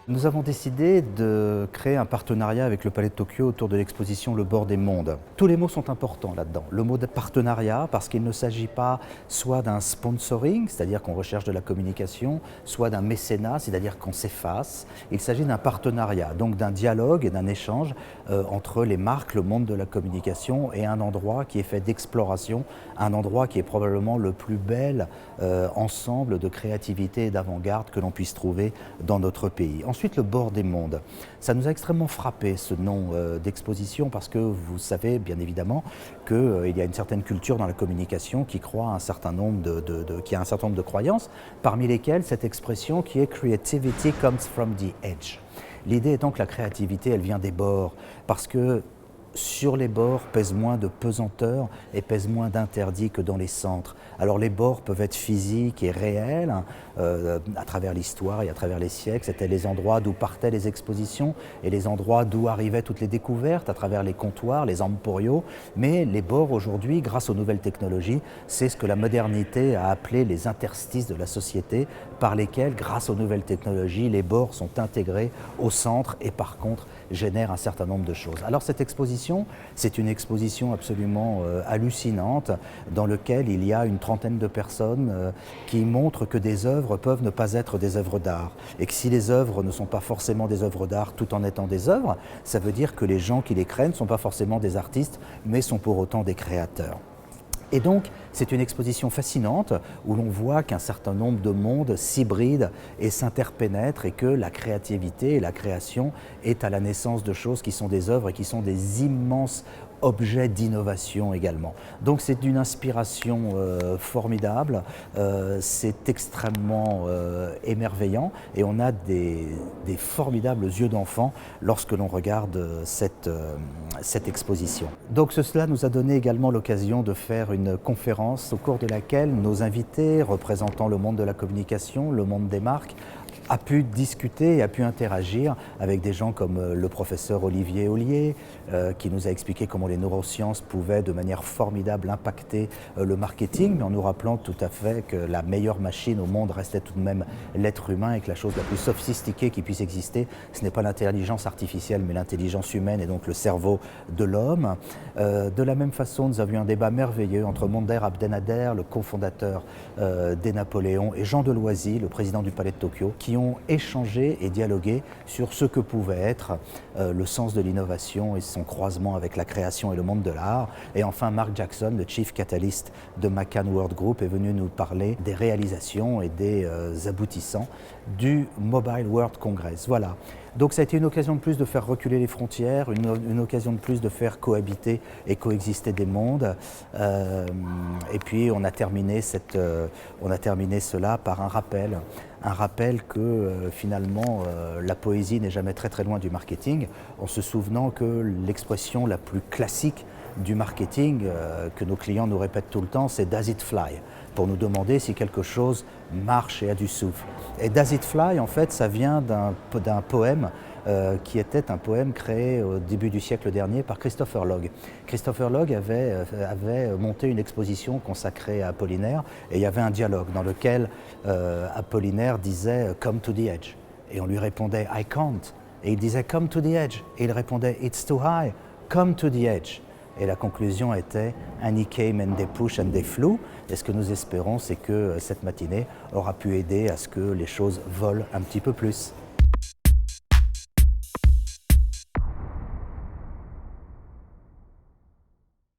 Nous avons décidé de créer un partenariat avec le Palais de Tokyo autour de l'exposition Le Bord des Mondes. Tous les mots sont importants là-dedans. Le mot de partenariat, parce qu'il ne s'agit pas soit d'un sponsoring, c'est-à-dire qu'on recherche de la communication, soit d'un mécénat, c'est-à-dire qu'on s'efface. Il s'agit d'un partenariat, donc d'un dialogue et d'un échange entre les marques, le monde de la communication et un endroit qui est fait d'exploration, un endroit qui est probablement le plus bel ensemble de créativité et d'avant-garde que l'on puisse trouver dans notre pays. Ensuite, le bord des mondes. Ça nous a extrêmement frappé ce nom d'exposition parce que vous savez bien évidemment qu'il y a une certaine culture dans la communication qui croit un certain nombre qui a un certain nombre de croyances, parmi lesquelles cette expression qui est Creativity comes from the edge. L'idée étant que la créativité, elle vient des bords, parce que sur les bords pèse moins de pesanteur et pèse moins d'interdits que dans les centres. Alors les bords peuvent être physiques et réels, à travers l'histoire et à travers les siècles. C'était les endroits d'où partaient les expositions et les endroits d'où arrivaient toutes les découvertes, à travers les comptoirs, les emporios. Mais les bords aujourd'hui, grâce aux nouvelles technologies, c'est ce que la modernité a appelé les interstices de la société, par lesquels, grâce aux nouvelles technologies, les bords sont intégrés au centre et par contre génèrent un certain nombre de choses. Alors cette exposition, c'est une exposition absolument hallucinante dans laquelle il y a une trentaine de personnes qui montrent que des œuvres peuvent ne pas être des œuvres d'art et que si les œuvres ne sont pas forcément des œuvres d'art tout en étant des œuvres, ça veut dire que les gens qui les créent ne sont pas forcément des artistes mais sont pour autant des créateurs. Et donc, c'est une exposition fascinante où l'on voit qu'un certain nombre de mondes s'hybrident et s'interpénètrent et que la créativité et la création est à la naissance de choses qui sont des œuvres et qui sont des immenses objets d'innovation également. Donc c'est d'une inspiration formidable, c'est extrêmement émerveillant et on a des formidables yeux d'enfant lorsque l'on regarde cette exposition. Donc cela nous a donné également l'occasion de faire une conférence au cours de laquelle nos invités représentant le monde de la communication, le monde des marques, a pu discuter et a pu interagir avec des gens comme le professeur Olivier Ollier, qui nous a expliqué comment les neurosciences pouvaient de manière formidable impacter le marketing, mais en nous rappelant tout à fait que la meilleure machine au monde restait tout de même l'être humain et que la chose la plus sophistiquée qui puisse exister, ce n'est pas l'intelligence artificielle, mais l'intelligence humaine et donc le cerveau de l'homme. De la même façon, nous avions un débat merveilleux entre Monder Abdelnader, le cofondateur des Napoléons, et Jean Deloisy, le président du Palais de Tokyo, qui ont échangé et dialogué sur ce que pouvait être le sens de l'innovation et son croisement avec la création et le monde de l'art. Et enfin, Mark Jackson, le Chief Catalyst de McCann World Group, est venu nous parler des réalisations et des aboutissants du Mobile World Congress. Voilà. Donc ça a été une occasion de plus de faire reculer les frontières, une occasion de plus de faire cohabiter et coexister des mondes. Et puis on a terminé cela par un rappel que finalement la poésie n'est jamais très très loin du marketing, en se souvenant que l'expression la plus classique du marketing que nos clients nous répètent tout le temps, c'est « Does it fly ?» pour nous demander si quelque chose marche et a du souffle. Et « Does it fly ?» en fait, ça vient d'un poème qui était un poème créé au début du siècle dernier par Christopher Lloyd. Christopher Lloyd avait monté une exposition consacrée à Apollinaire et il y avait un dialogue dans lequel Apollinaire disait « Come to the edge » et on lui répondait « I can't » et il disait « Come to the edge » et il répondait « It's too high, come to the edge ». Et la conclusion était « And he came and they push and they flew ». Et ce que nous espérons, c'est que cette matinée aura pu aider à ce que les choses volent un petit peu plus.